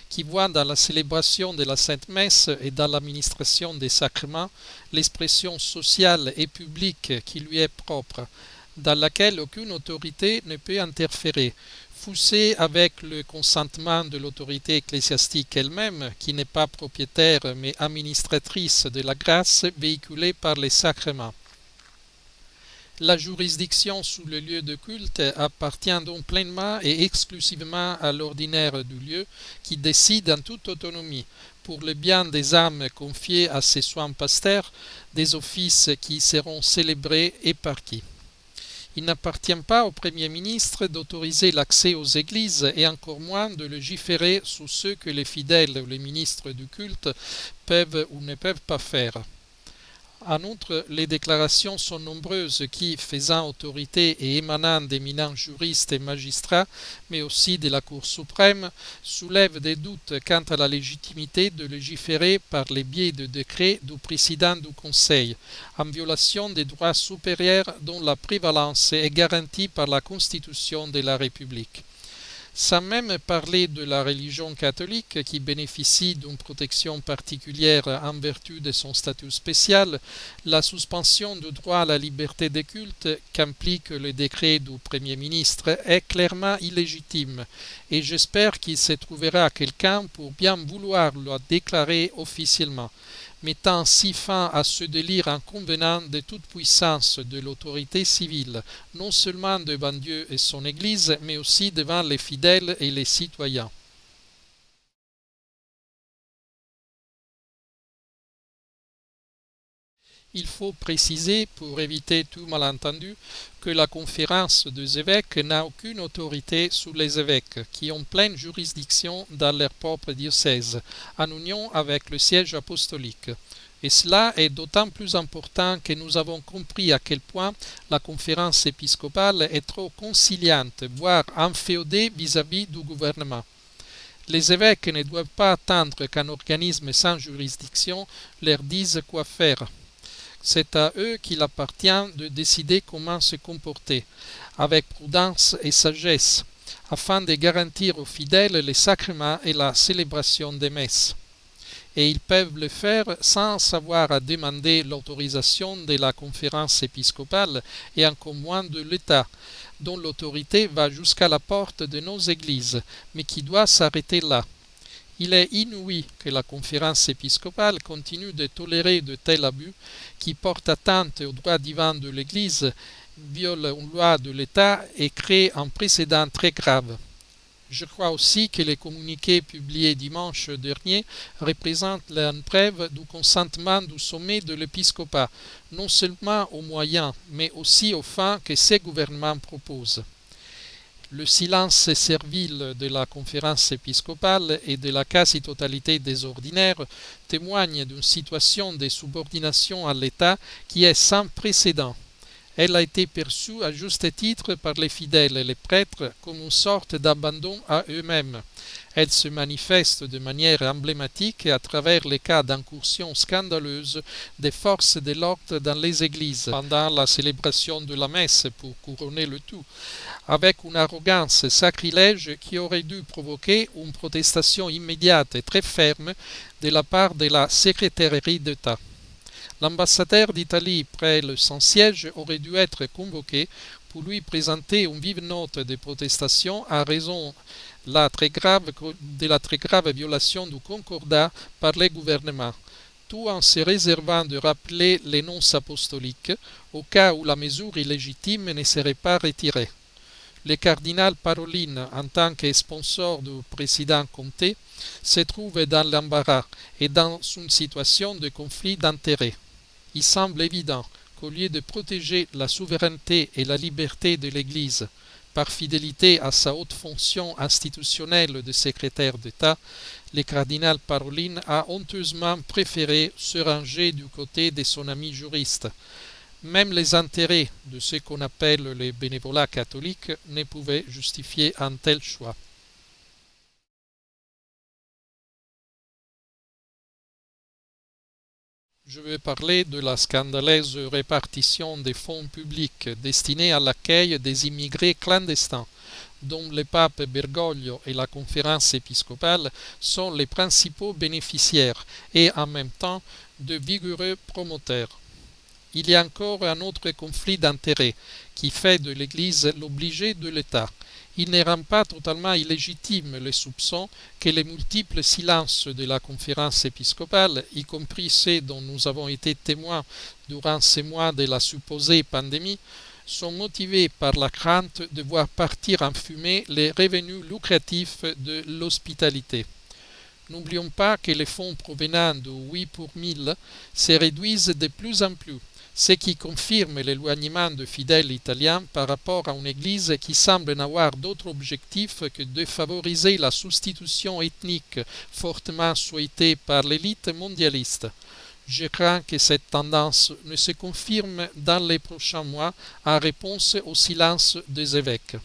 qui voit dans la célébration de la Sainte Messe et dans l'administration des sacrements l'expression sociale et publique qui lui est propre, dans laquelle aucune autorité ne peut interférer, fût-ce avec le consentement de l'autorité ecclésiastique elle-même, qui n'est pas propriétaire mais administratrice de la grâce véhiculée par les sacrements. La juridiction sous le lieu de culte appartient donc pleinement et exclusivement à l'ordinaire du lieu qui décide en toute autonomie, pour le bien des âmes confiées à ses soins pasteurs, des offices qui seront célébrés et par qui. Il n'appartient pas au Premier ministre d'autoriser l'accès aux églises et encore moins de légiférer sur ce que les fidèles ou les ministres du culte peuvent ou ne peuvent pas faire. En outre, les déclarations sont nombreuses qui, faisant autorité et émanant d'éminents juristes et magistrats, mais aussi de la Cour suprême, soulèvent des doutes quant à la légitimité de légiférer par les biais de décrets du président du Conseil, en violation des droits supérieurs dont la prévalence est garantie par la Constitution de la République. Sans même parler de la religion catholique qui bénéficie d'une protection particulière en vertu de son statut spécial, la suspension du droit à la liberté de culte qu'implique le décret du Premier ministre est clairement illégitime et j'espère qu'il se trouvera quelqu'un pour bien vouloir le déclarer officiellement, mettant ainsi fin à ce délire inconvenant de toute puissance de l'autorité civile, non seulement devant Dieu et son Église, mais aussi devant les fidèles et les citoyens. Il faut préciser, pour éviter tout malentendu, que la conférence des évêques n'a aucune autorité sur les évêques, qui ont pleine juridiction dans leur propre diocèse, en union avec le siège apostolique. Et cela est d'autant plus important que nous avons compris à quel point la conférence épiscopale est trop conciliante, voire inféodée vis-à-vis du gouvernement. Les évêques ne doivent pas attendre qu'un organisme sans juridiction leur dise quoi faire. C'est à eux qu'il appartient de décider comment se comporter, avec prudence et sagesse, afin de garantir aux fidèles les sacrements et la célébration des messes. Et ils peuvent le faire sans avoir à demander l'autorisation de la conférence épiscopale et encore moins de l'État, dont l'autorité va jusqu'à la porte de nos églises, mais qui doit s'arrêter là. Il est inouï que la conférence épiscopale continue de tolérer de tels abus qui portent atteinte aux droits divins de l'Église, violent une loi de l'État et créent un précédent très grave. Je crois aussi que les communiqués publiés dimanche dernier représentent la preuve du consentement du sommet de l'épiscopat, non seulement aux moyens, mais aussi aux fins que ces gouvernements proposent. Le silence servile de la conférence épiscopale et de la quasi-totalité des ordinaires témoigne d'une situation de subordination à l'État qui est sans précédent. Elle a été perçue à juste titre par les fidèles et les prêtres comme une sorte d'abandon à eux-mêmes. Elle se manifeste de manière emblématique à travers les cas d'incursion scandaleuse des forces de l'ordre dans les églises pendant la célébration de la messe pour couronner le tout, avec une arrogance sacrilège qui aurait dû provoquer une protestation immédiate et très ferme de la part de la secrétairerie d'État. L'ambassadeur d'Italie près le Saint-Siège aurait dû être convoqué pour lui présenter une vive note de protestation à raison de la très grave violation du concordat par les gouvernements, tout en se réservant de rappeler les nonces apostoliques au cas où la mesure illégitime ne serait pas retirée. Le cardinal Parolin, en tant que sponsor du président Comté, se trouve dans l'embarras et dans une situation de conflit d'intérêts. Il semble évident qu'au lieu de protéger la souveraineté et la liberté de l'Église par fidélité à sa haute fonction institutionnelle de secrétaire d'État, le cardinal Parolin a honteusement préféré se ranger du côté de son ami juriste. Même les intérêts de ce qu'on appelle le bénévolat catholique ne pouvaient justifier un tel choix. Je vais parler de la scandaleuse répartition des fonds publics destinés à l'accueil des immigrés clandestins, dont le pape Bergoglio et la conférence épiscopale sont les principaux bénéficiaires et en même temps de vigoureux promoteurs. Il y a encore un autre conflit d'intérêts qui fait de l'Église l'obligé de l'État. Il ne rend pas totalement illégitime le soupçon que les multiples silences de la conférence épiscopale, y compris ceux dont nous avons été témoins durant ces mois de la supposée pandémie, sont motivés par la crainte de voir partir en fumée les revenus lucratifs de l'hospitalité. N'oublions pas que les fonds provenant du 8 pour 1000 se réduisent de plus en plus, ce qui confirme l'éloignement de fidèles italiens par rapport à une Église qui semble n'avoir d'autre objectif que de favoriser la substitution ethnique fortement souhaitée par l'élite mondialiste. Je crains que cette tendance ne se confirme dans les prochains mois en réponse au silence des évêques.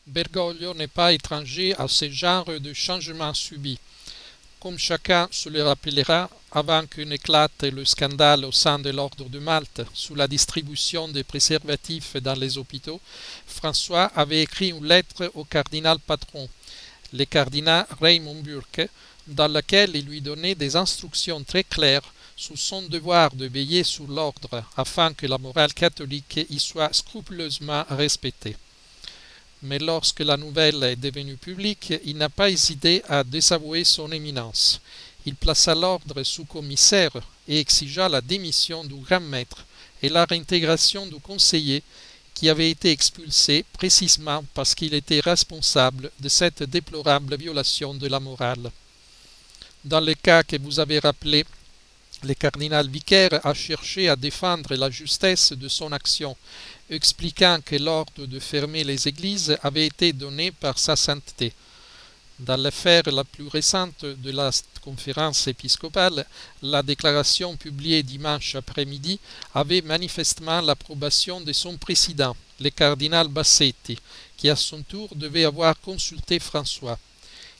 Bergoglio n'est pas étranger à ce genre de changement subis. Comme chacun se le rappellera, avant que n'éclate le scandale au sein de l'ordre de Malte sous la distribution des préservatifs dans les hôpitaux, François avait écrit une lettre au cardinal patron, le cardinal Raymond Burke, dans laquelle il lui donnait des instructions très claires sur son devoir de veiller sur l'ordre afin que la morale catholique y soit scrupuleusement respectée. Mais lorsque la nouvelle est devenue publique, il n'a pas hésité à désavouer son éminence. Il plaça l'ordre sous commissaire et exigea la démission du grand maître et la réintégration du conseiller qui avait été expulsé précisément parce qu'il était responsable de cette déplorable violation de la morale. Dans le cas que vous avez rappelé, le cardinal vicaire a cherché à défendre la justesse de son action, expliquant que l'ordre de fermer les églises avait été donné par sa sainteté. Dans l'affaire la plus récente de la conférence épiscopale, la déclaration publiée dimanche après-midi avait manifestement l'approbation de son président, le cardinal Bassetti, qui à son tour devait avoir consulté François.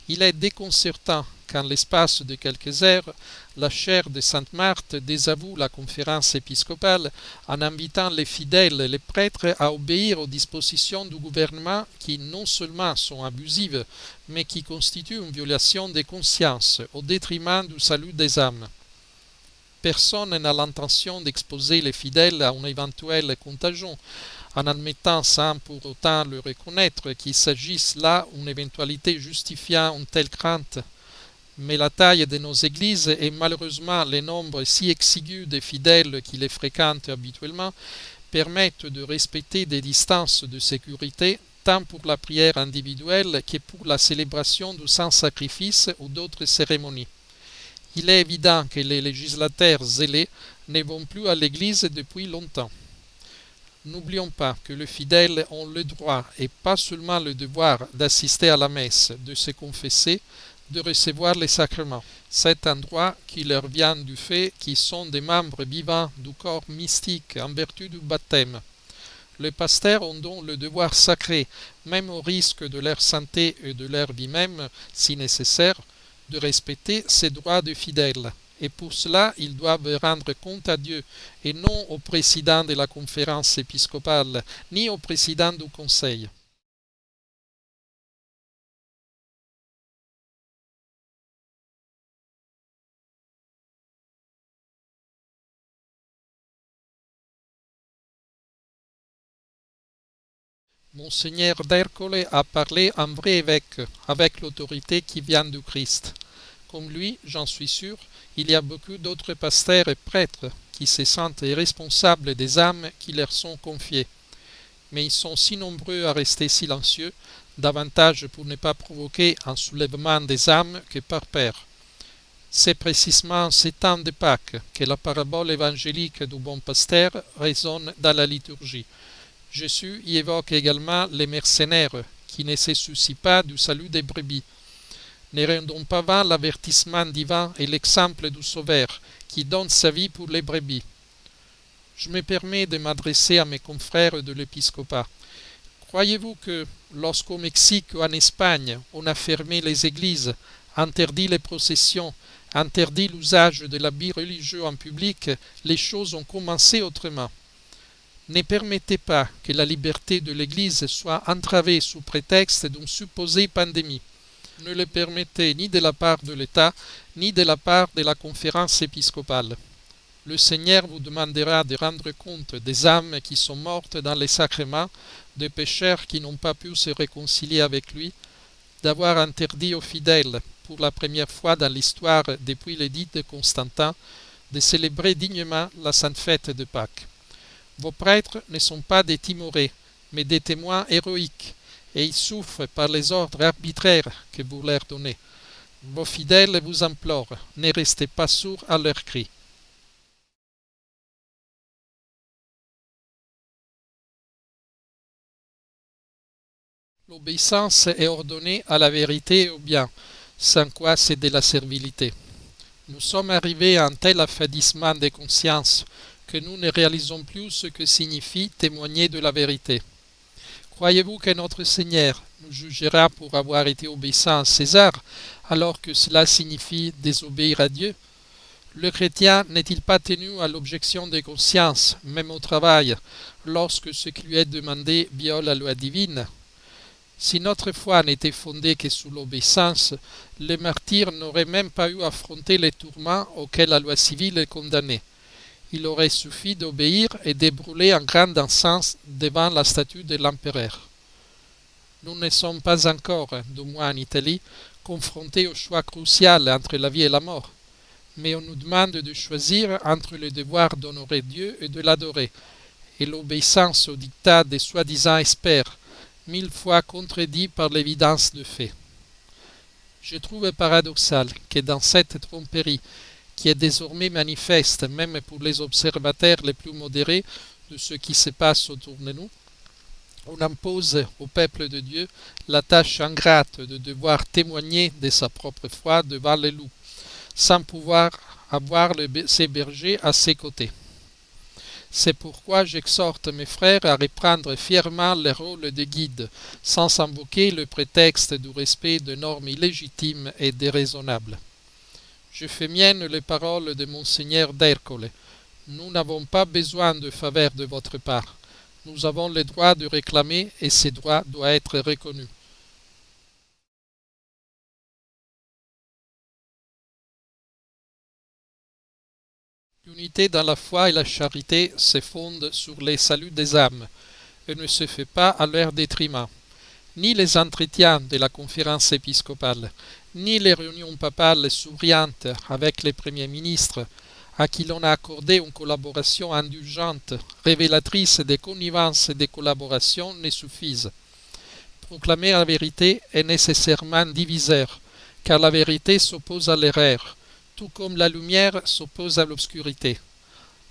Il est déconcertant qu'en l'espace de quelques heures, la chaire de Sainte-Marthe désavoue la conférence épiscopale en invitant les fidèles et les prêtres à obéir aux dispositions du gouvernement qui non seulement sont abusives, mais qui constituent une violation des consciences au détriment du salut des âmes. Personne n'a l'intention d'exposer les fidèles à une éventuelle contagion, en admettant sans pour autant le reconnaître qu'il s'agisse là d'une éventualité justifiant une telle crainte. Mais la taille de nos églises et malheureusement le nombre si exigu de fidèles qui les fréquentent habituellement permettent de respecter des distances de sécurité tant pour la prière individuelle que pour la célébration du Saint-Sacrifice ou d'autres cérémonies. Il est évident que les législateurs zélés ne vont plus à l'église depuis longtemps. N'oublions pas que les fidèles ont le droit et pas seulement le devoir d'assister à la messe, de se confesser, de recevoir les sacrements. C'est un droit qui leur vient du fait qu'ils sont des membres vivants du corps mystique en vertu du baptême. Les pasteurs ont donc le devoir sacré, même au risque de leur santé et de leur vie même, si nécessaire, de respecter ces droits de fidèles. Et pour cela, ils doivent rendre compte à Dieu, et non au président de la conférence épiscopale, ni au président du conseil. Monseigneur d'Ercole a parlé en vrai évêque, avec l'autorité qui vient du Christ. Comme lui, j'en suis sûr, il y a beaucoup d'autres pasteurs et prêtres qui se sentent responsables des âmes qui leur sont confiées. Mais ils sont si nombreux à rester silencieux, davantage pour ne pas provoquer un soulèvement des âmes que par peur. C'est précisément en ces temps de Pâques que la parabole évangélique du bon pasteur résonne dans la liturgie. Jésus y évoque également les mercenaires qui ne se soucient pas du salut des brebis. Ne rendons pas vain l'avertissement divin et l'exemple du Sauveur qui donne sa vie pour les brebis. Je me permets de m'adresser à mes confrères de l'épiscopat. Croyez-vous que lorsqu'au Mexique ou en Espagne on a fermé les églises, interdit les processions, interdit l'usage de l'habit religieux en public, les choses ont commencé autrement? Ne permettez pas que la liberté de l'Église soit entravée sous prétexte d'une supposée pandémie. Ne le permettez ni de la part de l'État, ni de la part de la conférence épiscopale. Le Seigneur vous demandera de rendre compte des âmes qui sont mortes dans les sacrements, des pécheurs qui n'ont pas pu se réconcilier avec lui, d'avoir interdit aux fidèles, pour la première fois dans l'histoire depuis l'édit de Constantin, de célébrer dignement la sainte fête de Pâques. Vos prêtres ne sont pas des timorés, mais des témoins héroïques, et ils souffrent par les ordres arbitraires que vous leur donnez. Vos fidèles vous implorent, ne restez pas sourds à leurs cris. L'obéissance est ordonnée à la vérité et au bien, sans quoi c'est de la servilité. Nous sommes arrivés à un tel affadissement des consciences que nous ne réalisons plus ce que signifie témoigner de la vérité. Croyez-vous que notre Seigneur nous jugera pour avoir été obéissants à César, alors que cela signifie désobéir à Dieu? Le chrétien n'est-il pas tenu à l'objection des consciences, même au travail, lorsque ce qui lui est demandé viole la loi divine? Si notre foi n'était fondée que sur l'obéissance, les martyrs n'auraient même pas eu à affronter les tourments auxquels la loi civile est condamnée. Il aurait suffi d'obéir et de brûler un grand encens devant la statue de l'empereur. Nous ne sommes pas encore, du moins en Italie, confrontés au choix crucial entre la vie et la mort, mais on nous demande de choisir entre le devoir d'honorer Dieu et de l'adorer, et l'obéissance au dictat des soi-disant experts, 1000 fois contredit par l'évidence de fait. Je trouve paradoxal que dans cette tromperie, qui est désormais manifeste même pour les observateurs les plus modérés de ce qui se passe autour de nous, on impose au peuple de Dieu la tâche ingrate de devoir témoigner de sa propre foi devant les loups, sans pouvoir avoir ses bergers à ses côtés. C'est pourquoi j'exhorte mes frères à reprendre fièrement le rôle de guide, sans invoquer le prétexte du respect de normes illégitimes et déraisonnables. Je fais mienne les paroles de Monseigneur d'Ercole. Nous n'avons pas besoin de faveur de votre part. Nous avons le droit de réclamer et ce droit doit être reconnu. L'unité dans la foi et la charité se fonde sur les saluts des âmes et ne se fait pas à leur détriment. Ni les entretiens de la conférence épiscopale, ni les réunions papales souriantes avec les premiers ministres, à qui l'on a accordé une collaboration indulgente, révélatrice des connivences et des collaborations, ne suffisent. Proclamer la vérité est nécessairement diviseur, car la vérité s'oppose à l'erreur, tout comme la lumière s'oppose à l'obscurité.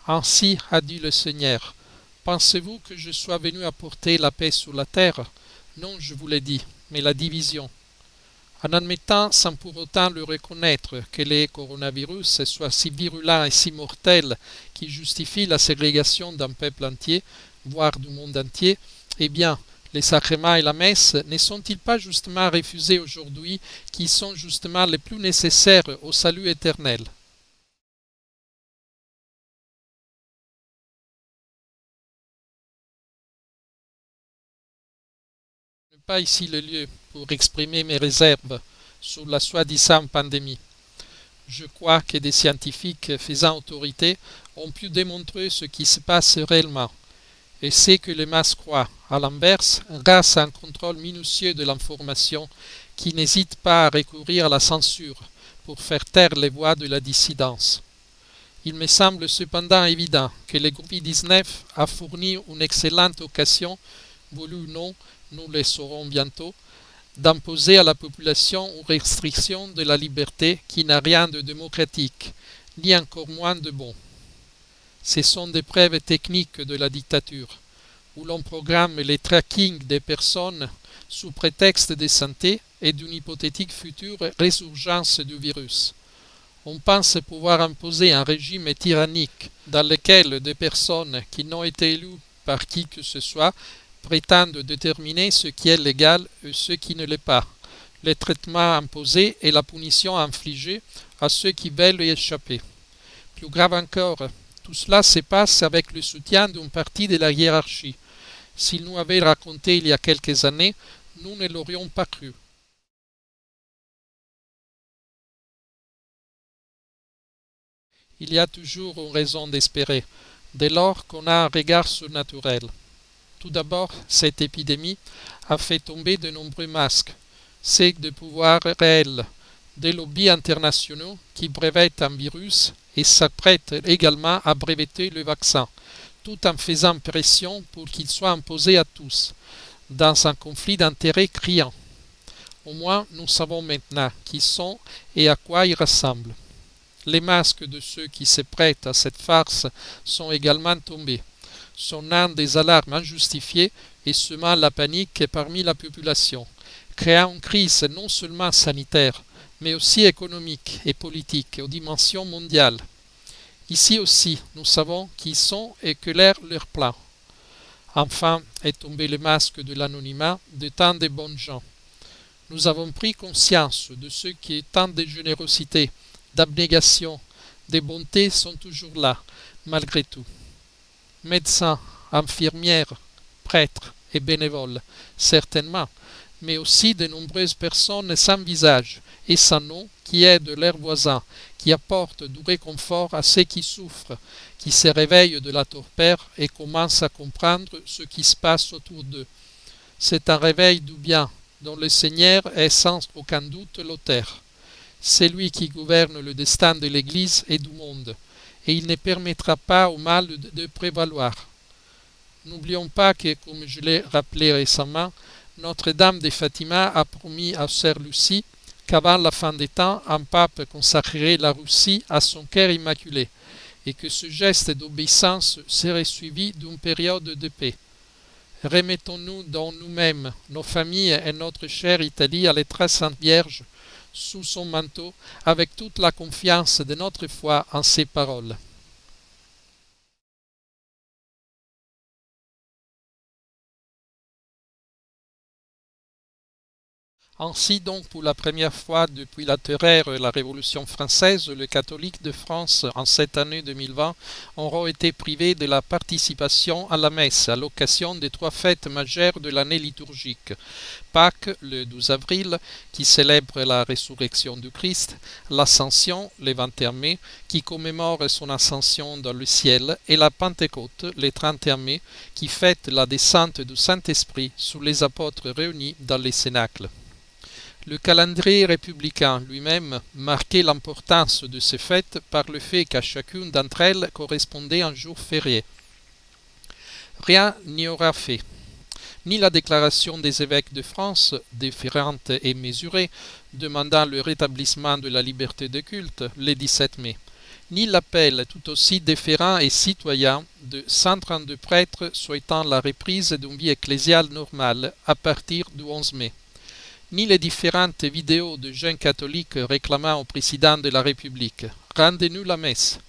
Ainsi a dit le Seigneur. Pensez-vous que je sois venu apporter la paix sur la terre? Non, je vous l'ai dit, mais la division. En admettant sans pour autant le reconnaître que les coronavirus soient si virulents et si mortels qui justifient la ségrégation d'un peuple entier, voire du monde entier, eh bien, les sacrements et la messe ne sont-ils pas justement refusés aujourd'hui, qui sont justement les plus nécessaires au salut éternel? Ce n'est pas ici le lieu pour exprimer mes réserves sur la soi-disant pandémie. Je crois que des scientifiques faisant autorité ont pu démontrer ce qui se passe réellement. Et c'est que les masses croient, à l'inverse, grâce à un contrôle minutieux de l'information qui n'hésite pas à recourir à la censure pour faire taire les voix de la dissidence. Il me semble cependant évident que le Covid-19 a fourni une excellente occasion, voulue ou non, nous le saurons bientôt, d'imposer à la population une restriction de la liberté qui n'a rien de démocratique, ni encore moins de bon. Ce sont des preuves techniques de la dictature, où l'on programme les tracking des personnes sous prétexte de santé et d'une hypothétique future résurgence du virus. On pense pouvoir imposer un régime tyrannique dans lequel des personnes qui n'ont été élues par qui que ce soit prétendent déterminer ce qui est légal et ce qui ne l'est pas, les traitements imposés et la punition infligée à ceux qui veulent y échapper. Plus grave encore, tout cela se passe avec le soutien d'une partie de la hiérarchie. S'ils nous avaient raconté il y a quelques années, nous ne l'aurions pas cru. Il y a toujours une raison d'espérer, dès lors qu'on a un regard surnaturel. Tout d'abord, cette épidémie a fait tomber de nombreux masques, ceux de pouvoir réel, des lobbies internationaux qui brevettent un virus et s'apprêtent également à breveter le vaccin, tout en faisant pression pour qu'il soit imposé à tous, dans un conflit d'intérêts criant. Au moins, nous savons maintenant qui sont et à quoi ils ressemblent. Les masques de ceux qui se prêtent à cette farce sont également tombés, sonnant des alarmes injustifiées et semant la panique parmi la population, créant une crise non seulement sanitaire, mais aussi économique et politique aux dimensions mondiales. Ici aussi, nous savons qui sont et quel est leur plan. Enfin est tombé le masque de l'anonymat de tant de bonnes gens. Nous avons pris conscience de ce qui, tant de générosité, d'abnégation, de bonté sont toujours là, malgré tout. Médecins, infirmières, prêtres et bénévoles, certainement, mais aussi de nombreuses personnes sans visage et sans nom qui aident leurs voisins, qui apportent du réconfort à ceux qui souffrent, qui se réveillent de la torpeur et commencent à comprendre ce qui se passe autour d'eux. C'est un réveil du bien, dont le Seigneur est sans aucun doute l'auteur. C'est lui qui gouverne le destin de l'Église et du monde, et il ne permettra pas au mal de prévaloir. N'oublions pas que, comme je l'ai rappelé récemment, Notre-Dame de Fatima a promis à Sœur Lucie qu'avant la fin des temps, un pape consacrerait la Russie à son cœur immaculé, et que ce geste d'obéissance serait suivi d'une période de paix. Remettons-nous dans nous-mêmes, nos familles et notre chère Italie à l'Être Sainte Vierge, sous son manteau, avec toute la confiance de notre foi en ses paroles. Ainsi donc, pour la première fois depuis la terreur et la Révolution française, les catholiques de France, en cette année 2020, auront été privés de la participation à la messe à l'occasion des 3 fêtes majeures de l'année liturgique. Pâques, le 12 avril, qui célèbre la résurrection du Christ, l'Ascension, le 21 mai, qui commémore son ascension dans le ciel, et la Pentecôte, le 31 mai, qui fête la descente du Saint-Esprit sur les apôtres réunis dans les cénacles. Le calendrier républicain lui-même marquait l'importance de ces fêtes par le fait qu'à chacune d'entre elles correspondait un jour férié. Rien n'y aura fait. Ni la déclaration des évêques de France, différente et mesurée, demandant le rétablissement de la liberté de culte le 17 mai, ni l'appel tout aussi déférent et citoyen de 132 prêtres souhaitant la reprise d'une vie ecclésiale normale à partir du 11 mai. Ni les différentes vidéos de jeunes catholiques réclamant au président de la République « Rendez-nous la messe »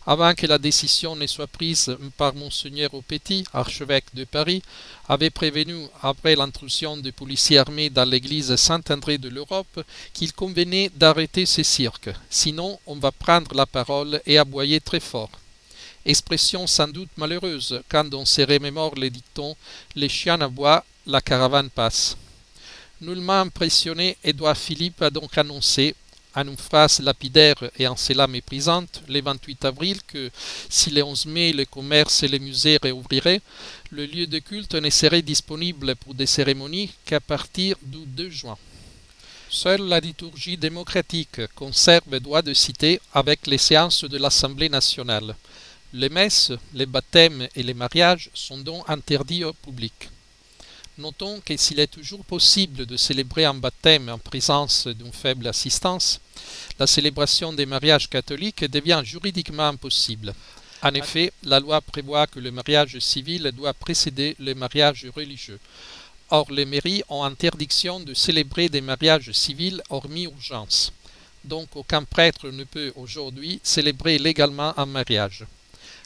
avant que la décision ne soit prise par Monseigneur Aupetit, archevêque de Paris, avait prévenu, après l'intrusion des policiers armés dans l'église Saint-André de l'Europe, qu'il convenait d'arrêter ces cirques, sinon on va prendre la parole et aboyer très fort. Expression sans doute malheureuse quand on se remémore les dictons « Les chiens aboient, la caravane passe ». Nullement impressionné, Édouard Philippe a donc annoncé, en une phrase lapidaire et en cela méprisante, le 28 avril que, si le 11 mai les commerces et les musées réouvriraient, le lieu de culte ne serait disponible pour des cérémonies qu'à partir du 2 juin. Seule la liturgie démocratique conserve droit de cité avec les séances de l'Assemblée nationale. Les messes, les baptêmes et les mariages sont donc interdits au public. Notons que s'il est toujours possible de célébrer un baptême en présence d'une faible assistance, la célébration des mariages catholiques devient juridiquement impossible. En effet, la loi prévoit que le mariage civil doit précéder le mariage religieux. Or, les mairies ont interdiction de célébrer des mariages civils hormis urgence. Donc, aucun prêtre ne peut aujourd'hui célébrer légalement un mariage.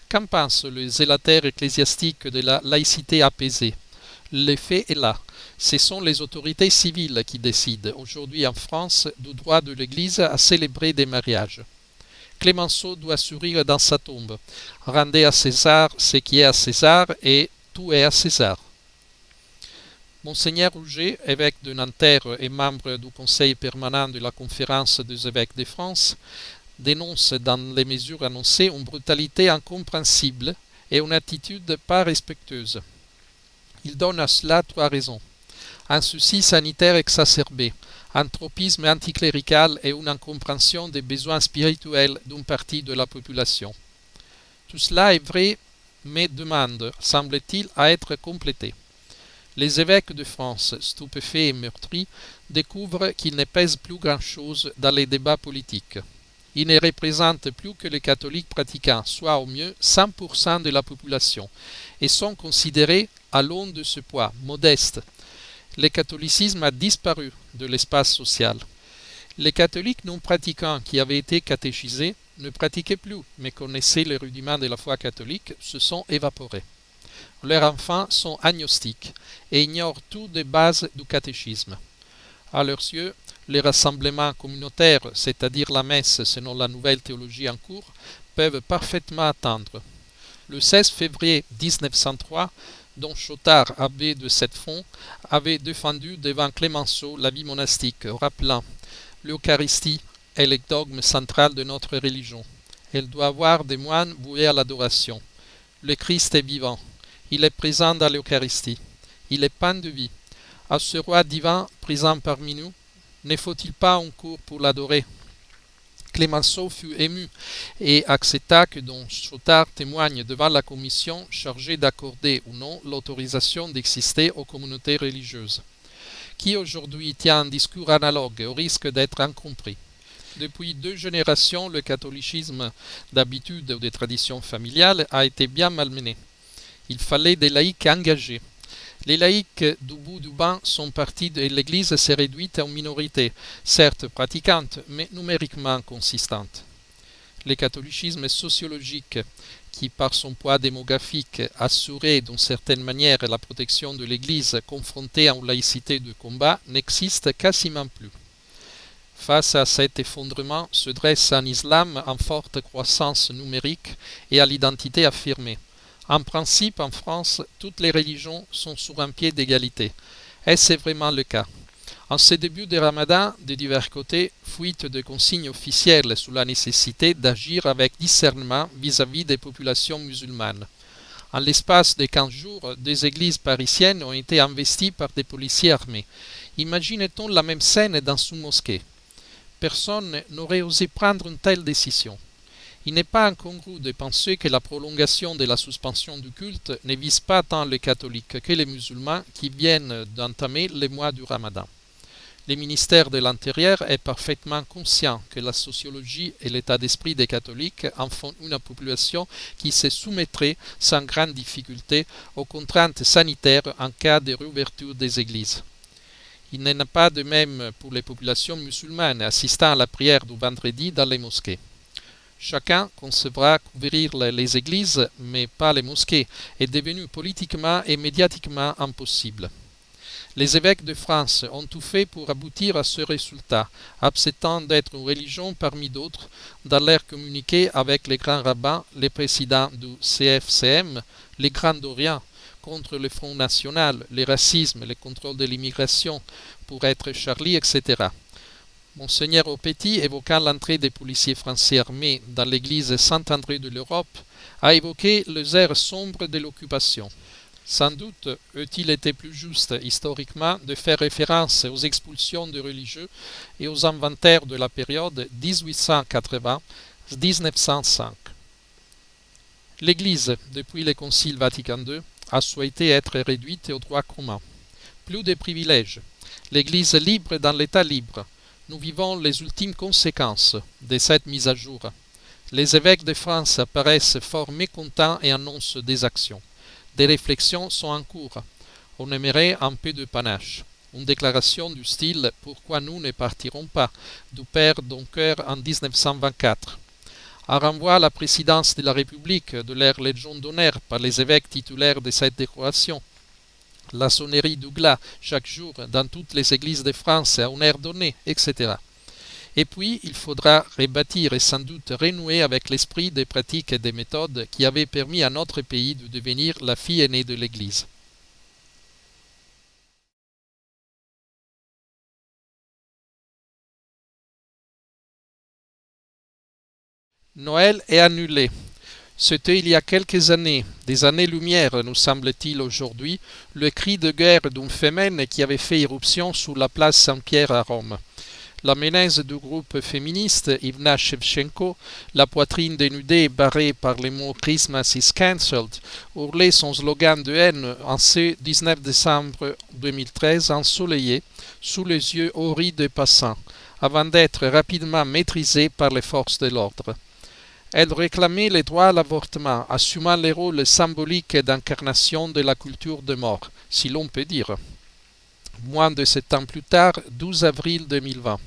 Qu'en pensent les zélataires ecclésiastiques de la laïcité apaisée? L'effet est là. Ce sont les autorités civiles qui décident, aujourd'hui en France, du droit de l'Église à célébrer des mariages. Clémenceau doit sourire dans sa tombe. Rendez à César ce qui est à César et tout est à César. Monseigneur Rouget, évêque de Nanterre et membre du conseil permanent de la Conférence des évêques de France, dénonce dans les mesures annoncées une brutalité incompréhensible et une attitude pas respectueuse. Il donne à cela 3 raisons. Un souci sanitaire exacerbé, un tropisme anticlérical et une incompréhension des besoins spirituels d'une partie de la population. Tout cela est vrai, mais demande, semble-t-il, à être complété. Les évêques de France, stupéfaits et meurtris, découvrent qu'ils ne pèsent plus grand-chose dans les débats politiques. Ils ne représentent plus que les catholiques pratiquants, soit au mieux 100% de la population, et sont considérés à l'aune de ce poids, modeste. Le catholicisme a disparu de l'espace social. Les catholiques non pratiquants qui avaient été catéchisés ne pratiquaient plus, mais connaissaient les rudiments de la foi catholique, se sont évaporés. Leurs enfants sont agnostiques et ignorent tout des bases du catéchisme. À leurs yeux, les rassemblements communautaires, c'est-à-dire la messe selon la nouvelle théologie en cours, peuvent parfaitement attendre. Le 16 février 1903, Don Chotard, abbé de Sept-Fonds, avait défendu devant Clémenceau la vie monastique, rappelant « L'Eucharistie est le dogme central de notre religion. Elle doit avoir des moines voués à l'adoration. Le Christ est vivant. Il est présent dans l'Eucharistie. Il est pain de vie. À ce roi divin présent parmi nous, ne faut-il pas un cours pour l'adorer ?» Clémenceau fut ému et accepta que Don Chotard témoigne devant la commission chargée d'accorder ou non l'autorisation d'exister aux communautés religieuses. Qui aujourd'hui tient un discours analogue au risque d'être incompris? Depuis 2 générations, le catholicisme d'habitude ou de tradition familiale a été bien malmené. Il fallait des laïcs engagés. Les laïcs du bout du banc sont partis et l'Église s'est réduite en minorité, certes pratiquante, mais numériquement consistante. Le catholicisme sociologique, qui par son poids démographique assurait d'une certaine manière la protection de l'Église confrontée à une laïcité de combat, n'existe quasiment plus. Face à cet effondrement se dresse un islam en forte croissance numérique et à l'identité affirmée. En principe, en France, toutes les religions sont sur un pied d'égalité. Est-ce vraiment le cas? En ce début de Ramadan, de divers côtés, fuite de consignes officielles sur la nécessité d'agir avec discernement vis-à-vis des populations musulmanes. En l'espace de 15 jours, des églises parisiennes ont été investies par des policiers armés. Imagine-t-on la même scène dans une mosquée? Personne n'aurait osé prendre une telle décision. Il n'est pas incongru de penser que la prolongation de la suspension du culte ne vise pas tant les catholiques que les musulmans qui viennent d'entamer les mois du Ramadan. Le ministère de l'Intérieur est parfaitement conscient que la sociologie et l'état d'esprit des catholiques en font une population qui se soumettrait sans grande difficulté aux contraintes sanitaires en cas de réouverture des églises. Il n'en est pas de même pour les populations musulmanes assistant à la prière du vendredi dans les mosquées. Chacun concevra qu'ouvrir les églises, mais pas les mosquées, est devenu politiquement et médiatiquement impossible. Les évêques de France ont tout fait pour aboutir à ce résultat, acceptant d'être une religion parmi d'autres dans leur communiqué avec les grands rabbins, les présidents du CFCM, les Grands d'Orient, contre le Front National, le racisme, le contrôle de l'immigration, pour être Charlie, etc. Monseigneur Aupetit, évoquant l'entrée des policiers français armés dans l'église Saint-André de l'Europe, a évoqué les airs sombres de l'occupation. Sans doute eût-il été plus juste historiquement de faire référence aux expulsions de religieux et aux inventaires de la période 1880-1905. L'Église, depuis le Concile Vatican II, a souhaité être réduite au droit commun. Plus de privilèges. L'Église libre dans l'État libre. Nous vivons les ultimes conséquences de cette mise à jour. Les évêques de France apparaissent fort mécontents et annoncent des actions. Des réflexions sont en cours. On aimerait un peu de panache. Une déclaration du style « Pourquoi nous ne partirons pas ?» du père Doncker en 1924. Un renvoi à la présidence de la République de leur Légion d'honneur par les évêques titulaires de cette décoration. la sonnerie du glas chaque jour dans toutes les églises de France à une heure donnée, etc. Et puis, il faudra rebâtir et sans doute renouer avec l'esprit des pratiques et des méthodes qui avaient permis à notre pays de devenir la fille aînée de l'Église. Noël est annulé. C'était il y a quelques années, des années-lumière nous semble-t-il aujourd'hui, le cri de guerre d'une femelle qui avait fait irruption sous la place Saint-Pierre à Rome. La menace du groupe féministe Ivna Shevchenko, la poitrine dénudée et barrée par les mots Christmas is cancelled, hurlait son slogan de haine en ce 19 décembre 2013 ensoleillé, sous les yeux horribles des passants, avant d'être rapidement maîtrisée par les forces de l'ordre. Elle réclamait les droits à l'avortement, assumant les rôles symboliques d'incarnation de la culture de mort, si l'on peut dire. Moins de 7 ans plus tard, 12 avril 2020.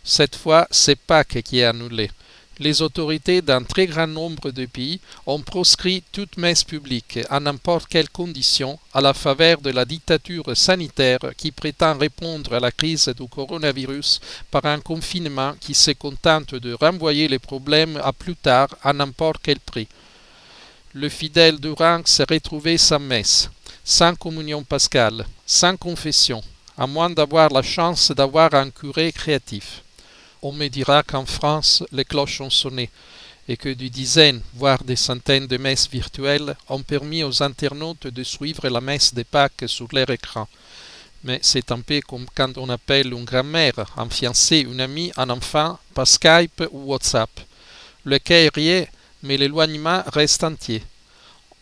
Cette fois, c'est Pâques qui est annulé. Les autorités d'un très grand nombre de pays ont proscrit toute messe publique, à n'importe quelles conditions, à la faveur de la dictature sanitaire qui prétend répondre à la crise du coronavirus par un confinement qui se contente de renvoyer les problèmes à plus tard à n'importe quel prix. Le fidèle du rang s'est retrouvé sans messe, sans communion pascale, sans confession, à moins d'avoir la chance d'avoir un curé créatif. On me dira qu'en France, les cloches ont sonné et que des dizaines, voire des centaines de messes virtuelles ont permis aux internautes de suivre la messe de Pâques sur leur écran. Mais c'est un peu comme quand on appelle une grand-mère, un fiancé, une amie, un enfant, par Skype ou WhatsApp. Le cœur y est, mais l'éloignement reste entier.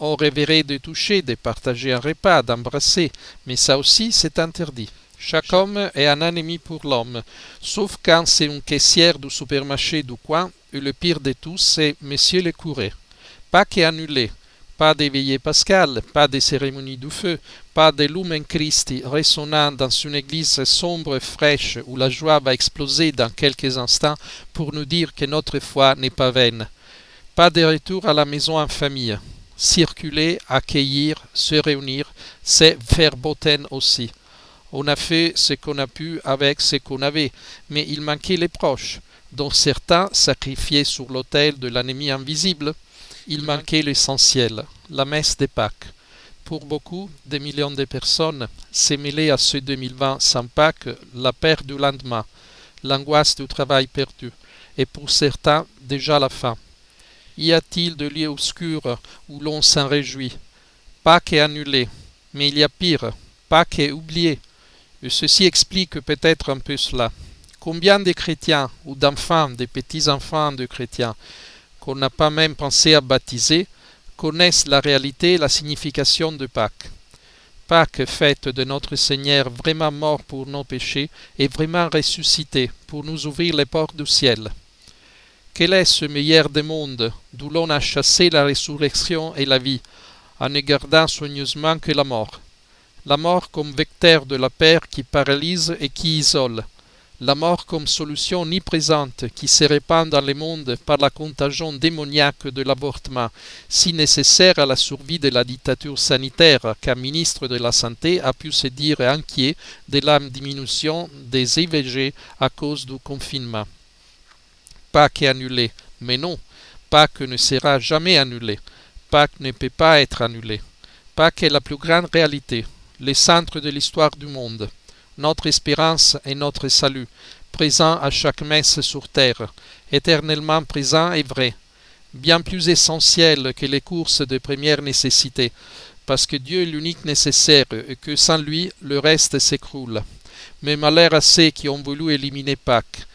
On rêverait de toucher, de partager un repas, d'embrasser, mais ça aussi c'est interdit. Chaque homme est un ennemi pour l'homme, sauf quand c'est une caissière du supermarché du coin, et le pire de tout, c'est Monsieur le curé. Pâques est annulé, pas de veillée pascale, pas de cérémonie du feu, pas de Lumen Christi résonnant dans une église sombre et fraîche où la joie va exploser dans quelques instants pour nous dire que notre foi n'est pas vaine. Pas de retour à la maison en famille. Circuler, accueillir, se réunir, c'est faire botaine aussi. On a fait ce qu'on a pu avec ce qu'on avait, mais il manquait les proches, dont certains sacrifiés sur l'autel de l'ennemi invisible. Il manquait l'essentiel, la messe des Pâques. Pour beaucoup, des millions de personnes, s'est mêlée à ce 2020 sans Pâques la peur du lendemain, l'angoisse du travail perdu, et pour certains, déjà la fin. Y a-t-il de lieux obscurs où l'on s'en réjouit? Pâques est annulé, mais il y a pire, Pâques est oublié. Et ceci explique peut-être un peu cela. Combien de chrétiens ou d'enfants, de petits-enfants de chrétiens, qu'on n'a pas même pensé à baptiser, connaissent la réalité et la signification de Pâques. Pâques, fête de notre Seigneur vraiment mort pour nos péchés et vraiment ressuscité pour nous ouvrir les portes du ciel. Quel est ce meilleur des mondes d'où l'on a chassé la résurrection et la vie, en ne gardant soigneusement que la mort? La mort comme vecteur de la peur qui paralyse et qui isole. La mort comme solution omniprésente qui se répand dans le monde par la contagion démoniaque de l'avortement, si nécessaire à la survie de la dictature sanitaire qu'un ministre de la Santé a pu se dire inquiet de la diminution des IVG à cause du confinement. Pâques est annulé, mais non, Pâques ne sera jamais annulé. Pâques ne peut pas être annulé. Pâques est la plus grande réalité, le centre de l'histoire du monde, notre espérance et notre salut, présent à chaque messe sur terre, éternellement présent et vrai, bien plus essentiel que les courses de première nécessité, parce que Dieu est l'unique nécessaire et que sans lui, le reste s'écroule. Mais malheur à ceux qui ont voulu éliminer Pâques,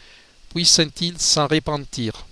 puissent-ils s'en repentir?